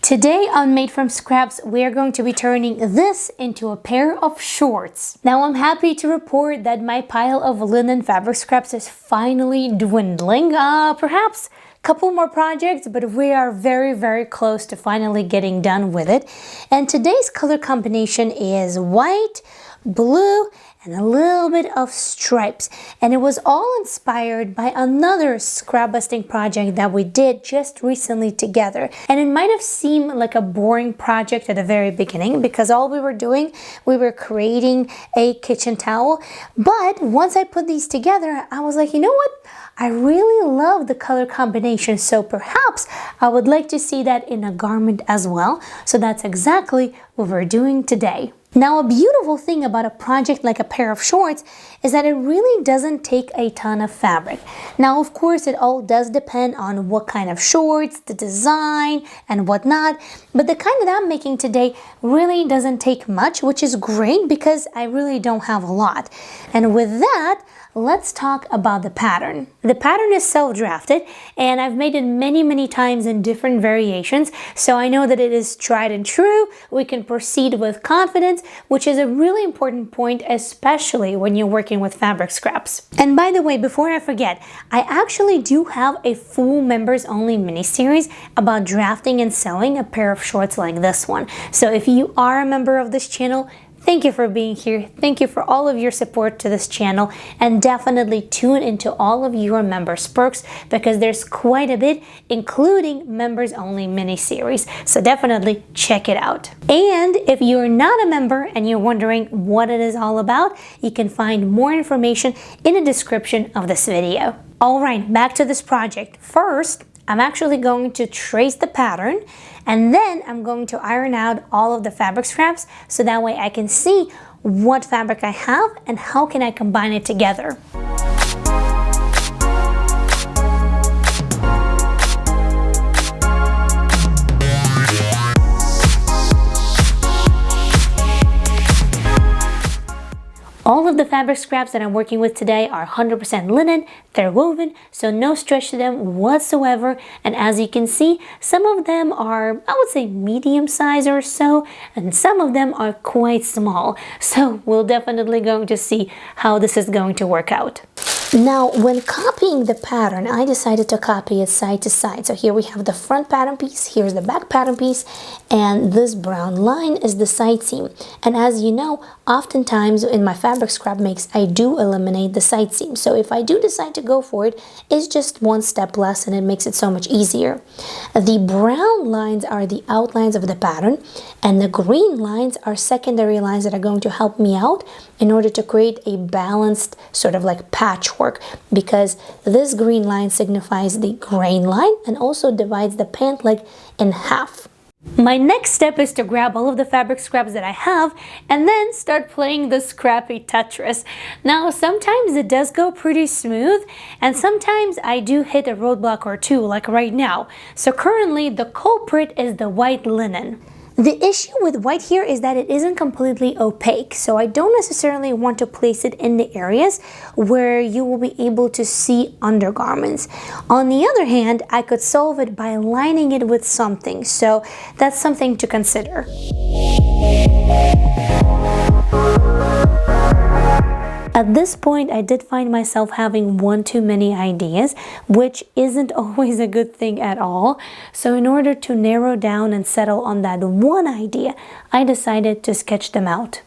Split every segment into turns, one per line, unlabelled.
Today on Made from Scraps, we are going to be turning this into a pair of shorts. Now I'm happy to report that my pile of linen fabric scraps is finally dwindling. Perhaps a couple more projects, but we are very close to finally getting done with it. And today's color combination is white, blue, and a little bit of stripes, and it was all inspired by another scrap busting project that we did just recently together. And it might have seemed like a boring project at the very beginning because all we were doing, we were creating a kitchen towel, but once I put these together, I was like, you know what, I really love the color combination, so perhaps I would like to see that in a garment as well. So that's exactly what we're doing today. Now, a beautiful thing about a project like a pair of shorts is that it really doesn't take a ton of fabric. Now, of course, it all does depend on what kind of shorts, the design, and whatnot, but the kind that I'm making today really doesn't take much, which is great because I really don't have a lot. And with that, let's talk about the pattern. The pattern is self-drafted, and I've made it many times in different variations, so I know that it is tried and true. We can proceed with confidence, which is a really important point, especially when you're working with fabric scraps. And by the way, before I forget, I actually do have a full members only mini series about drafting and sewing a pair of shorts like this one. So if you are a member of this channel, thank you for being here. Thank you for all of your support to this channel, and definitely tune into all of your members perks because there's quite a bit, including members only mini series. So definitely check it out. And if you're not a member and you're wondering what it is all about, you can find more information in the description of this video. All right, back to this project. First, I'm actually going to trace the pattern, and then I'm going to iron out all of the fabric scraps so that way I can see what fabric I have and how can I combine it together. All of the fabric scraps that I'm working with today are 100% linen, they're woven, so no stretch to them whatsoever. And as you can see, some of them are, I would say, medium size or so, and some of them are quite small. So we're definitely going to see how this is going to work out. Now, when copying the pattern, I decided to copy it side to side. So here we have the front pattern piece, here's the back pattern piece, and this brown line is the side seam. And as you know, oftentimes in my fabric scrap makes, I do eliminate the side seam. So if I do decide to go for it, it's just one step less and it makes it so much easier. The brown lines are the outlines of the pattern, and the green lines are secondary lines that are going to help me out in order to create a balanced sort of like patchwork, because this green line signifies the grain line and also divides the pant leg in half. My next step is to grab all of the fabric scraps that I have and then start playing the scrappy Tetris. Now, sometimes it does go pretty smooth, and sometimes I do hit a roadblock or two, like right now. So currently the culprit is the white linen. The issue with white here is that it isn't completely opaque, so I don't necessarily want to place it in the areas where you will be able to see undergarments. On the other hand, I could solve it by lining it with something, so that's something to consider. At this point, I did find myself having one too many ideas, which isn't always a good thing at all. So in order to narrow down and settle on that one idea, I decided to sketch them out.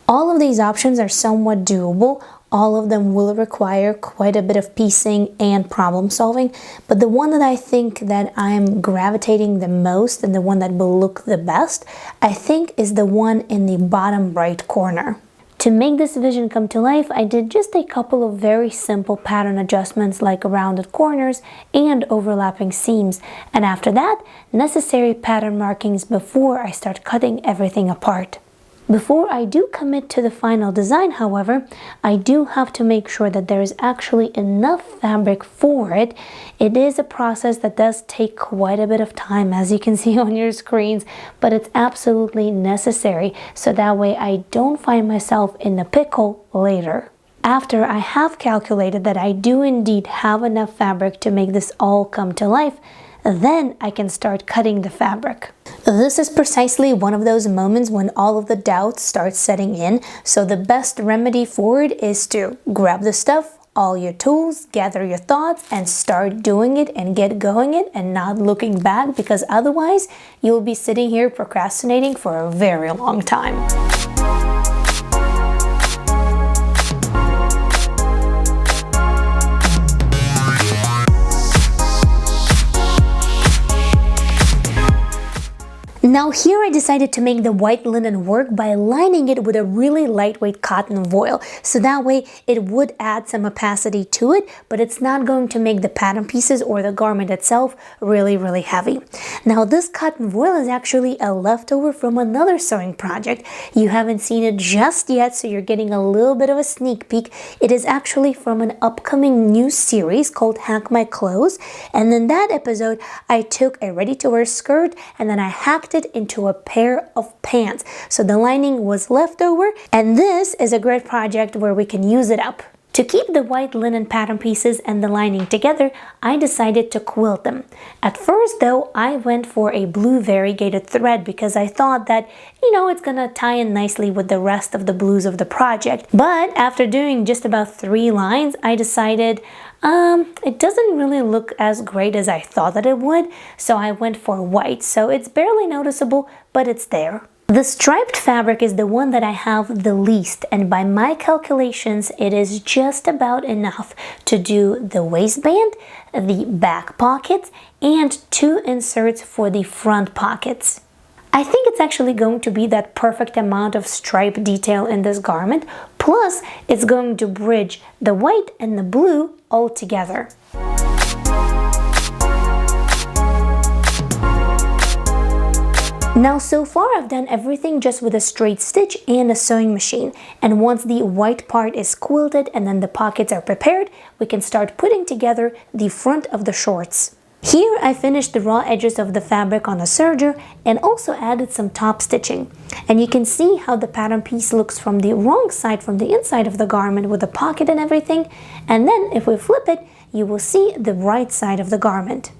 All of these options are somewhat doable. All of them will require quite a bit of piecing and problem solving, but the one that I think that I'm gravitating the most and the one that will look the best, I think is the one in the bottom right corner. To make this vision come to life, I did just a couple of very simple pattern adjustments like rounded corners and overlapping seams, and after that, necessary pattern markings before I start cutting everything apart. Before I do commit to the final design, however, I do have to make sure that there is actually enough fabric for it. It is a process that does take quite a bit of time, as you can see on your screens, but it's absolutely necessary, so that way I don't find myself in a pickle later. After I have calculated that I do indeed have enough fabric to make this all come to life, then I can start cutting the fabric. This is precisely one of those moments when all of the doubts start setting in, so the best remedy for it is to grab the stuff, all your tools, gather your thoughts, and start doing it and get going it and not looking back, because otherwise you'll be sitting here procrastinating for a very long time. Now here I decided to make the white linen work by lining it with a really lightweight cotton voile, so that way it would add some opacity to it, but it's not going to make the pattern pieces or the garment itself really heavy. Now this cotton voile is actually a leftover from another sewing project. You haven't seen it just yet, so you're getting a little bit of a sneak peek. It is actually from an upcoming new series called Hack My Clothes, and in that episode I took a ready-to-wear skirt and then I hacked it into a pair of pants. So the lining was left over, and this is a great project where we can use it up. To keep the white linen pattern pieces and the lining together, I decided to quilt them. At first though, I went for a blue variegated thread because I thought that, it's gonna tie in nicely with the rest of the blues of the project. But after doing just about 3 lines, I decided it doesn't really look as great as I thought that it would, so I went for white. So it's barely noticeable, but it's there. The striped fabric is the one that I have the least, and by my calculations it is just about enough to do the waistband, the back pockets, and 2 inserts for the front pockets. I think it's actually going to be that perfect amount of stripe detail in this garment, plus it's going to bridge the white and the blue all together. Now so far I've done everything just with a straight stitch and a sewing machine, and once the white part is quilted and then the pockets are prepared, we can start putting together the front of the shorts. Here I finished the raw edges of the fabric on a serger and also added some top stitching. And you can see how the pattern piece looks from the wrong side, from the inside of the garment with the pocket and everything. And then if we flip it, you will see the right side of the garment.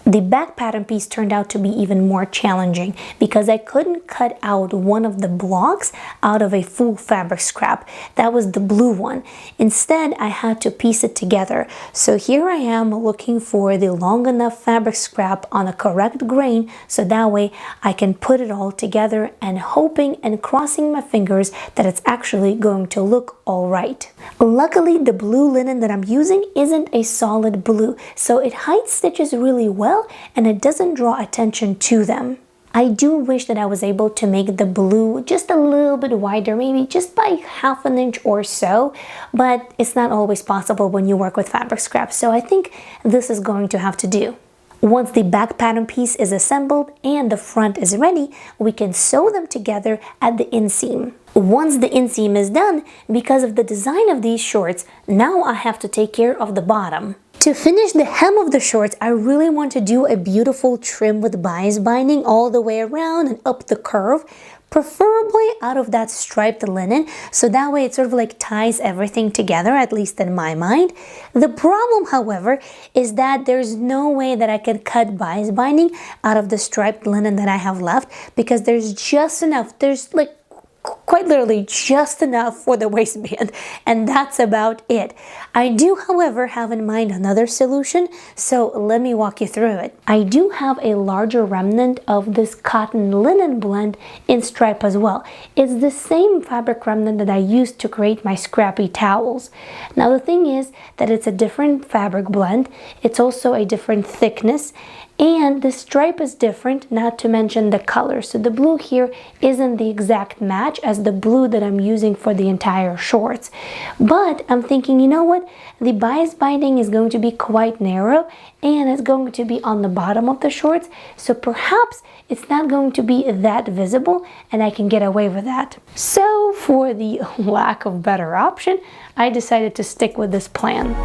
The back pattern piece turned out to be even more challenging because I couldn't cut out one of the blocks out of a full fabric scrap. That was the blue one. Instead, I had to piece it together. So here I am looking for the long enough fabric scrap on a correct grain, so that way I can put it all together, and hoping and crossing my fingers that it's actually going to look all right. Luckily, the blue linen that I'm using isn't a solid blue, so it hides stitches really well and it doesn't draw attention to them. I do wish that I was able to make the blue just a little bit wider, maybe just by ½ an inch or so, but it's not always possible when you work with fabric scraps, so I think this is going to have to do. Once the back pattern piece is assembled and the front is ready, we can sew them together at the inseam. Once the inseam is done, because of the design of these shorts, now I have to take care of the bottom. To finish the hem of the shorts, I really want to do a beautiful trim with bias binding all the way around and up the curve, preferably out of that striped linen, so that way it sort of like ties everything together, at least in my mind. The problem, however, is that there's no way that I can cut bias binding out of the striped linen that I have left, because there's just enough, there's like quite literally just enough for the waistband, and that's about it. I do, however, have in mind another solution, so let me walk you through it. I do have a larger remnant of this cotton linen blend in stripe as well. It's the same fabric remnant that I used to create my scrappy towels. Now the thing is that it's a different fabric blend, it's also a different thickness, and the stripe is different, not to mention the color. So the blue here isn't the exact match as the blue that I'm using for the entire shorts. But I'm thinking, you know what? The bias binding is going to be quite narrow and it's going to be on the bottom of the shorts. So perhaps it's not going to be that visible and I can get away with that. So for the lack of better option, I decided to stick with this plan.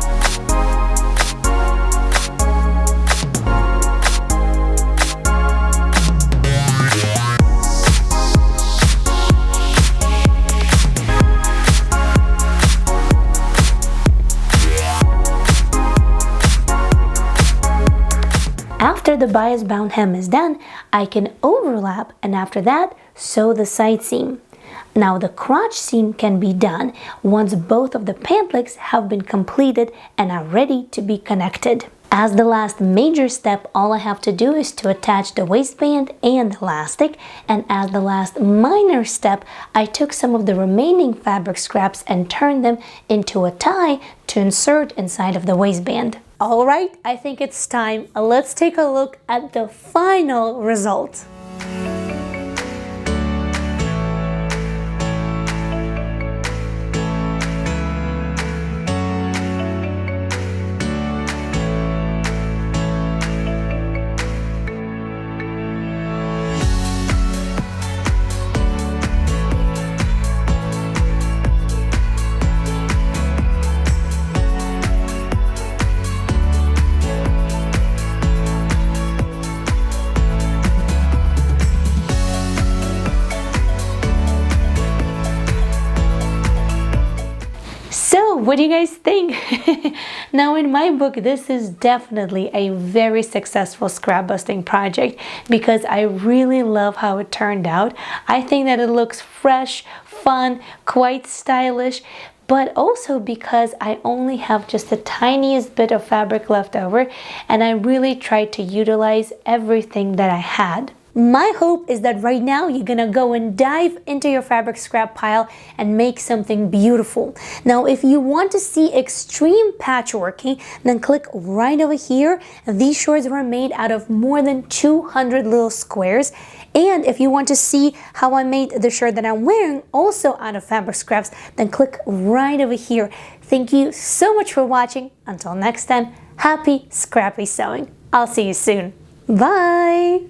After After the bias bound hem is done, I can overlap and after that, sew the side seam. Now the crotch seam can be done once both of the pant legs have been completed and are ready to be connected. As the last major step, all I have to do is to attach the waistband and elastic, and as the last minor step, I took some of the remaining fabric scraps and turned them into a tie to insert inside of the waistband. Alright, I think it's time. Let's take a look at the final result. So, what do you guys think? Now, in my book, this is definitely a very successful scrap busting project because I really love how it turned out. I think that it looks fresh, fun, quite stylish, but also because I only have just the tiniest bit of fabric left over and I really tried to utilize everything that I had. My hope is that right now you're gonna go and dive into your fabric scrap pile and make something beautiful. Now, if you want to see extreme patchworking, then click right over here. These shorts were made out of more than 200 little squares. And if you want to see how I made the shirt that I'm wearing also out of fabric scraps, then click right over here. Thank you so much for watching. Until next time, happy scrappy sewing. I'll see you soon. Bye!